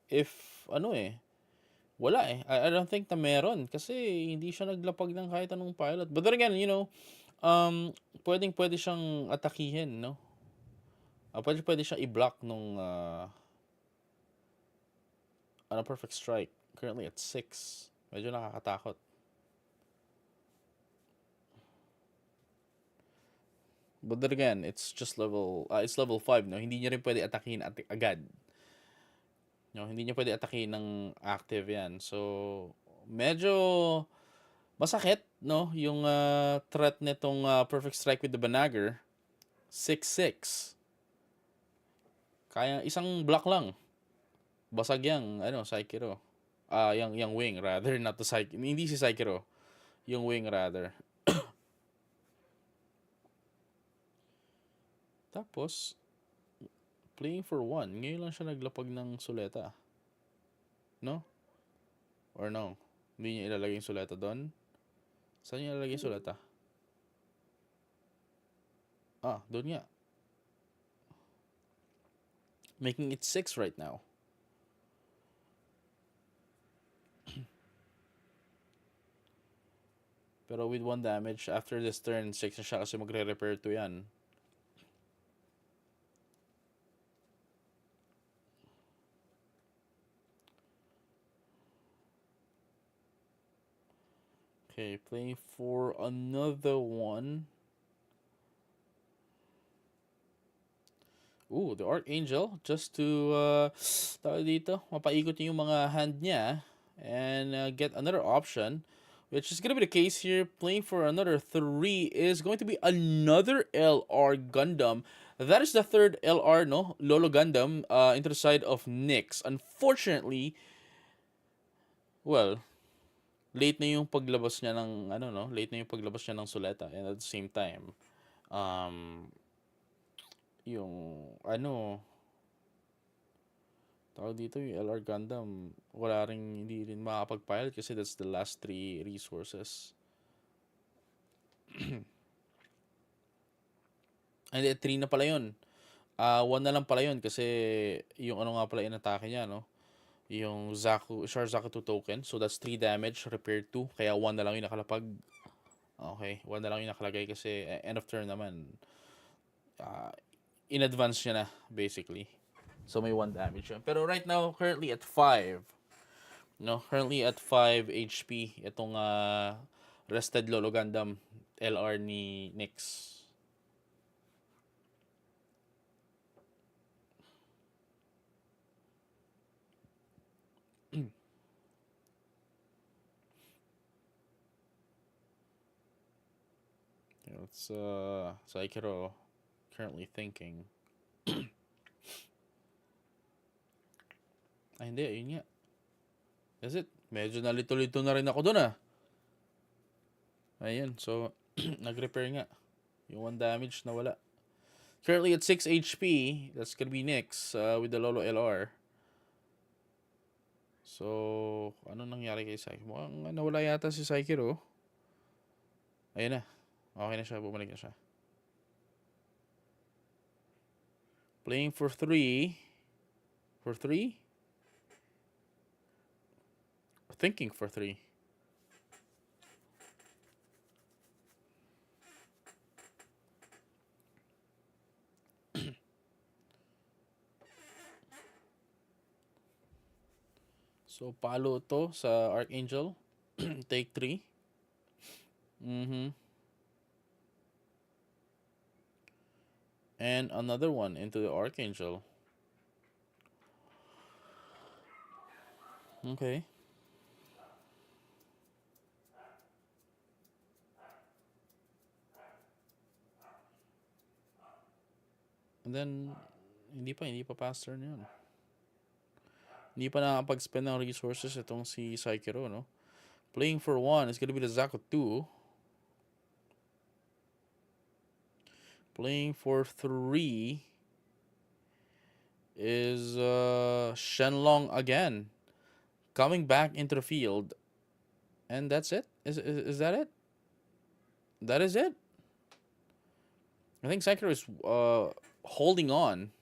if wala eh. I don't think na meron kasi hindi siya naglapag ng kahit anong pilot. But then again, you know, pwede siyang atakihin, no? Pwede siyang i-block nung perfect strike. Currently at 6. Medyo nakakatakot. But then again, it's just level 5, no? Hindi niya rin pwede atakihin agad. No, hindi niya pwede atakihin ng active 'yan. So, medyo masakit, no, yung threat nitong perfect strike with the Banagher. 6-6. Kaya isang block lang. Basag yang Saikiro. Yung wing rather, not the Saikiro. Hindi si Saikiro. Yung wing rather. Tapos playing for 1. Ngayon lang siya naglapag ng suleta. No? Or no? Hindi niya ilalagay yung suleta doon? Saan niya ilalagay yung suleta? Doon nga. Making it 6 right now. Pero with 1 damage, after this turn, 6 na siya kasi magre-repair to yan. Okay, playing for another one. Ooh, the Archangel, just to, tawag dito, mapaikot niya yung mga hand niya and get another option, which is gonna be the case here. Playing for another 3 is going to be another LR Gundam. That is the third LR, no? Lolo Gundam, into the side of Nyx. Unfortunately, well, late na yung paglabas niya ng, ano, no? Late na yung paglabas niya ng Suleta. And at the same time, yung, ano, tawag dito, yung LR Gundam, wala rin, hindi rin makakapag-pilot kasi that's the last 3 resources. Hindi, 3 na pala yun. 1 na lang pala yun kasi yung ano nga pala inatake niya, no? Yung Char Zaku 2 token. So that's 3 damage, repair 2. Kaya 1 na lang yung nakalapag. Okay, 1 na lang yung nakalagay kasi end of turn naman. In advance niya na, basically. So may 1 damage yun. Pero right now, currently at 5. No, currently at 5 HP itong rested Lolo Gundam LR ni Nyx. It's Saikiro currently thinking. Ay, hindi. Ayun nga. That's it. Medyo nalito-lito na rin ako dun, Ayun. So, nag-repair nga. Yung 1 damage na wala. Currently at 6 HP. That's gonna be Nyx with the Lolo LR. So, ano nangyari kay Saikiro? Mukhang nawala yata si Saikiro. Ayun na. Okay na siya. Bumalik na siya. Playing for 3. For 3? Thinking for 3. So, palo to sa Archangel. Take 3. And another one into the Archangel. Okay. And then, hindi pa pass turn yun. Hindi pa nakapag-spend ng resources itong si Saikiro, no? Playing for 1 is gonna be the Zaku 2. Playing for 3 is Shenlong again. Coming back into the field. And that's it? Is that it? That is it? I think Saikiro is holding on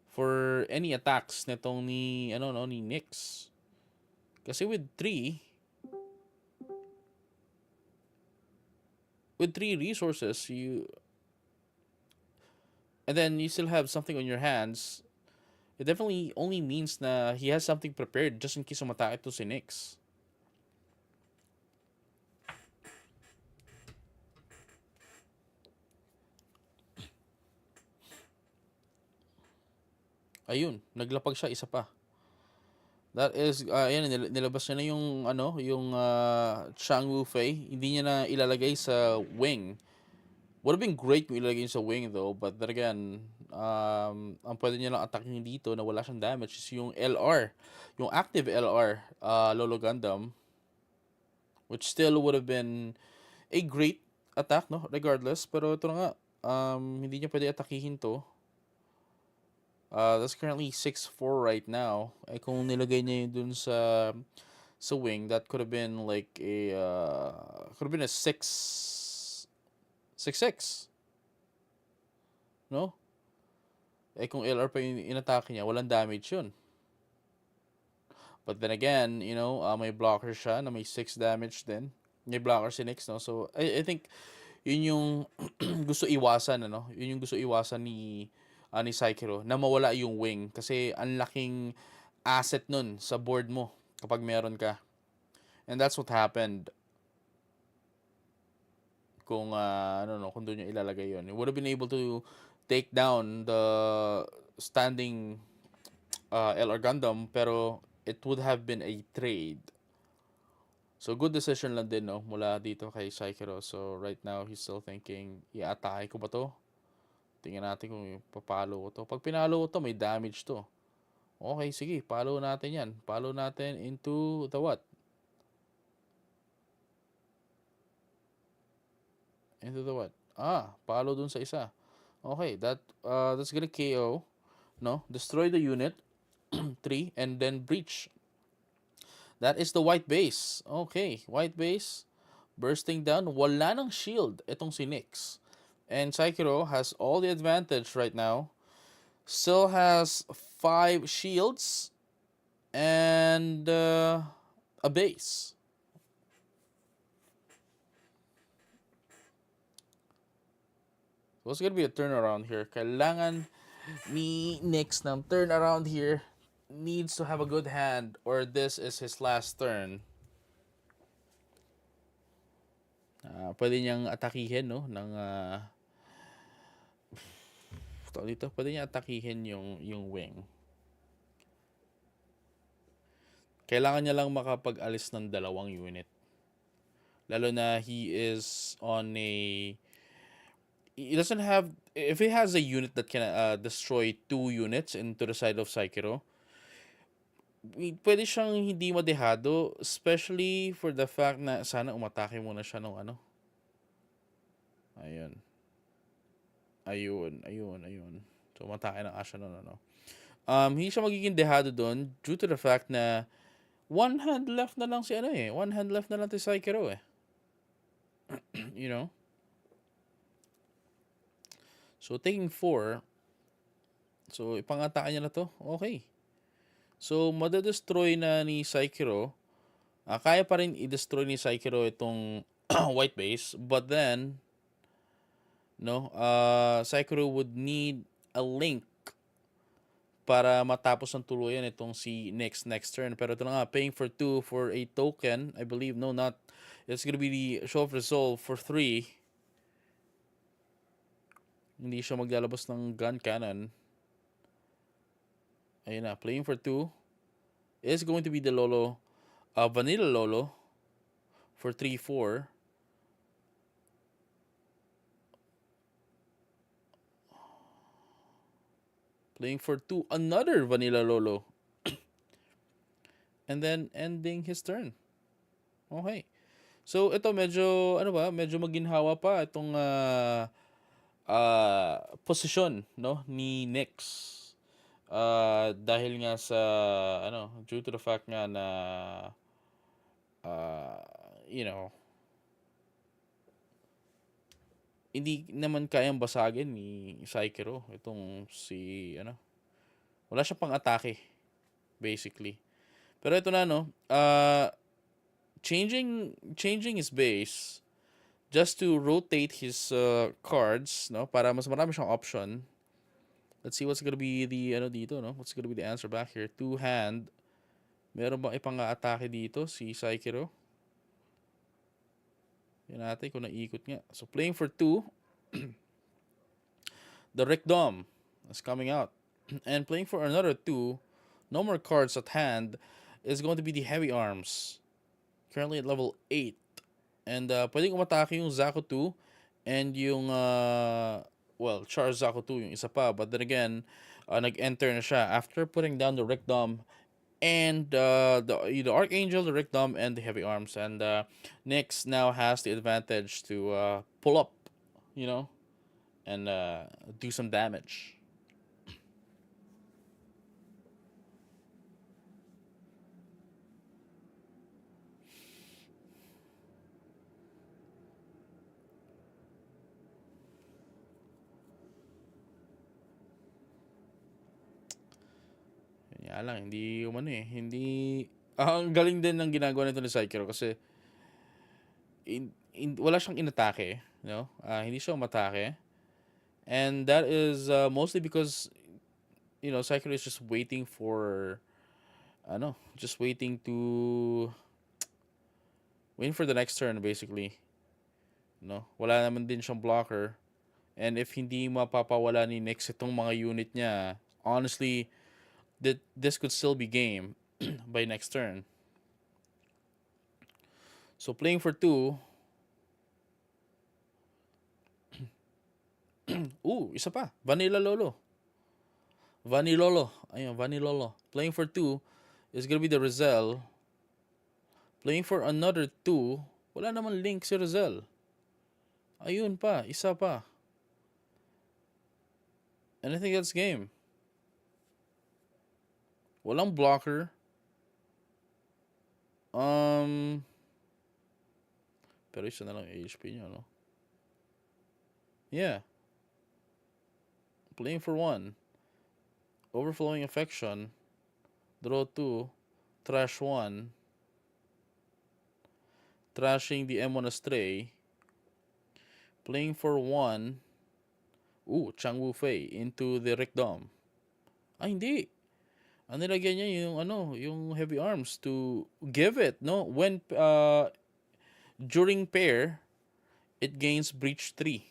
for any attacks nitong ni Nyx. Kasi with 3 resources, and then you still have something on your hands, it definitely only means na he has something prepared just in case umatake to si Nyx. Ayun, naglapag siya isa pa. That is, ayan, nilabas niya na yung Chang Wu Fei. Hindi niya na ilalagay sa wing. Would have been great kung ilalagay sa wing though, but then again, ang pwede niya lang atakin dito na wala siyang damage is yung LR. Yung active LR, Lolo Gundam. Which still would have been a great attack, no? Regardless. Pero ito na nga, hindi niya pwede atakihin to. That's currently 6-4 right now. Eh kung nilagay niya yun dun sa wing, that could have been like a 6-6. No? Eh kung LR pa yung inatake niya, walang damage yun. But then again, may blocker siya na may 6 damage din. May blocker si Nyx, no? So, I think yun yung gusto iwasan, ano? Yun yung gusto iwasan ni Sekiro, na mawala yung wing. Kasi ang laking asset nun sa board mo kapag meron ka. And that's what happened kung kung doon yung ilalagay yun. You would have been able to take down the standing LR Gundam, pero it would have been a trade. So, good decision lang din, no? Mula dito kay Sekiro. So, right now, he's still thinking, i-atake ko ba to? Tingnan natin kung papalo ko to. Pag pinalo ko to, may damage to. Okay, sige. Follow natin yan. Follow natin into the what? Into the what? Follow dun sa isa. Okay, that's gonna KO. No? Destroy the unit. 3. And then breach. That is the white base. Okay, white base. Bursting down. Wala ng shield itong si Nyx. And Sekiro has all the advantage right now. Still has 5 shields and a base. So it's gonna be a turnaround here. Kailangan ni Nyx ng turnaround here. Needs to have a good hand or this is his last turn. Pwede niyang atakihin, no? Pwede niya atakihin yung wing. Kailangan niya lang makapag-alis ng 2 unit. Lalo na he is on a... He doesn't have... If he has a unit that can destroy 2 units into the side of Sekiro, pwede siyang hindi madehado, especially for the fact na sana umatake muna siya ng ano. Ayun. So, umatake ng Asha no. Hindi siya magiging dehado doon due to the fact na one hand left na lang si One hand left na lang si Sekiro you know? So, taking 4. So, ipangatake niya na to. Okay. So, madadestroy na ni Sekiro. Kaya pa rin i-destroy ni Sekiro itong white base. But then, Sekiro would need a link para matapos ng tuluyan itong si next turn. Pero ito na nga, paying for 2 for a token. I believe, it's gonna be the show of resolve for 3. Hindi siya maglalabas ng gun cannon. Ayun na, playing for 2 is going to be the Lolo, Vanilla Lolo for 3-4. Playing for 2, another Vanilla Lolo. And then ending his turn. Okay. So ito medyo medyo maginhawa pa itong posisyon ni Nyx. Dahil nga sa due to the fact nga na hindi naman kayang basagin ni Sekiro itong si wala siya pang atake basically. Pero ito na changing his base just to rotate his cards para mas marami siyang option. Let's see what's gonna be the dito what's gonna be the answer back here. 2 hand. Meron bang ipang-atake dito si Sekiro? Yan natin kung naikot nga. So playing for 2. The Rickdom is coming out. And playing for another 2. No more cards at hand. Is going to be the Heavy Arms. Currently at level 8. And pwedeng umatake yung Zaku 2. And yung Char Zaku 2 yung isa pa. But then again, nag-enter na siya after putting down the Rickdom and the Archangel, the Rickdom, and the Heavy Arms. And Nyx now has the advantage to pull up, and do some damage. Kaya lang, hindi umano eh. Hindi... ang galing din ng ginagawa nito ni Sekiro kasi wala siyang inatake. No? Hindi siya umatake. And that is mostly because, Sekiro is just waiting for... just waiting for the next turn, basically. No? Wala naman din siyang blocker. And if hindi mapapawala ni Nyx itong mga unit niya, honestly, this could still be game by next turn. So playing for 2. Isa pa. Vanilla Lolo. Ayun, Vanilolo. Playing for 2 is gonna be the Rizal. Playing for another 2. Wala naman link si Rizal. Ayun pa. Isa pa. And I think that's game. Walang blocker. Pero isa na lang HP niya, no? Yeah. Playing for 1. Overflowing Affection. Draw 2. Trash 1. Trashing the M1 Astray. Playing for 1. Chang Wu Fei into the Rikdom. Hindi. Ang nilagyan niya yung heavy arms to give it, no? When during pair, it gains breach 3.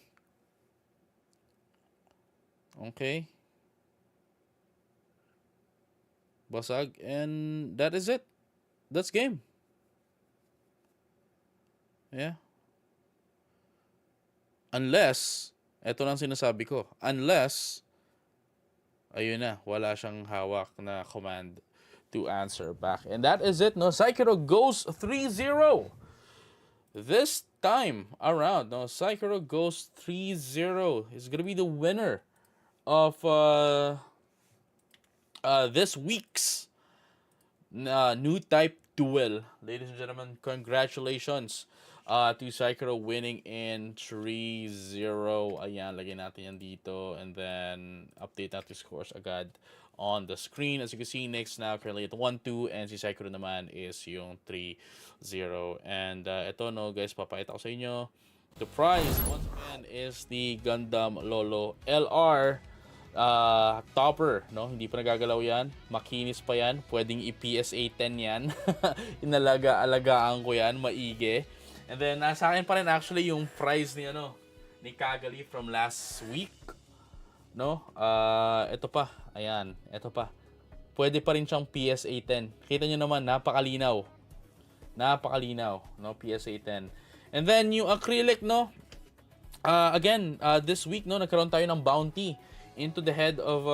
Okay. Basag, and that is it. That's game. Yeah. Unless, eto lang sinasabi ko, unless, ayun na, wala siyang hawak na command to answer back. And that is it, no? Sekiro goes 3-0. This time around, no? Sekiro goes 3-0. It's gonna be the winner of this week's NEWTYPE DUEL. Ladies and gentlemen, congratulations to Sekiro winning in 3-0. Ayan, lagyan natin yan dito. And then, update natin scores agad on the screen. As you can see, Nyx now currently at 1-2. And si Sekiro naman is yung 3-0. And ito, no, guys, papakita ko sa inyo. The prize, once again, is the Gundam Lolo LR topper, no? Hindi pa nagagalaw yan. Makinis pa yan. Pwedeng i-PSA 10 yan. Inalaga-alagaan ko yan. Maigi. And then, nasa akin pa rin actually yung prize ni Kagali from last week. No? Ito pa. Ayan. Ito pa. Pwede pa rin siyang PSA 10. Kita nyo naman, napakalinaw. Napakalinaw. No? PSA 10. And then, yung acrylic, no? Again, this week, no, nagkaroon tayo ng bounty into the head of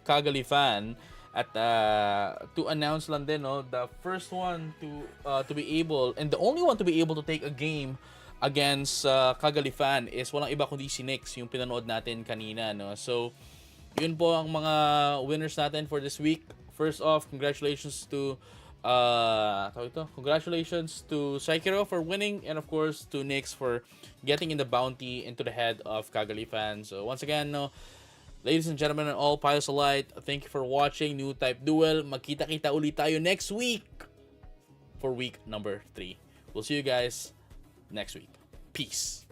Kagali fan at to announce lang din, no, the first one to be able and the only one to be able to take a game against Kagali fan is walang iba kundi si Nyx, yung pinanood natin kanina, no. So yun po ang mga winners natin for this week. First off, congratulations to Sekiro for winning, and of course to Nyx for getting in the bounty into the head of Kagali fans. So once again, no, ladies and gentlemen, and all piles of light, thank you for watching NEWTYPE Duel. Magkita-kita ulit tayo next week for week number 3. We'll see you guys next week. Peace.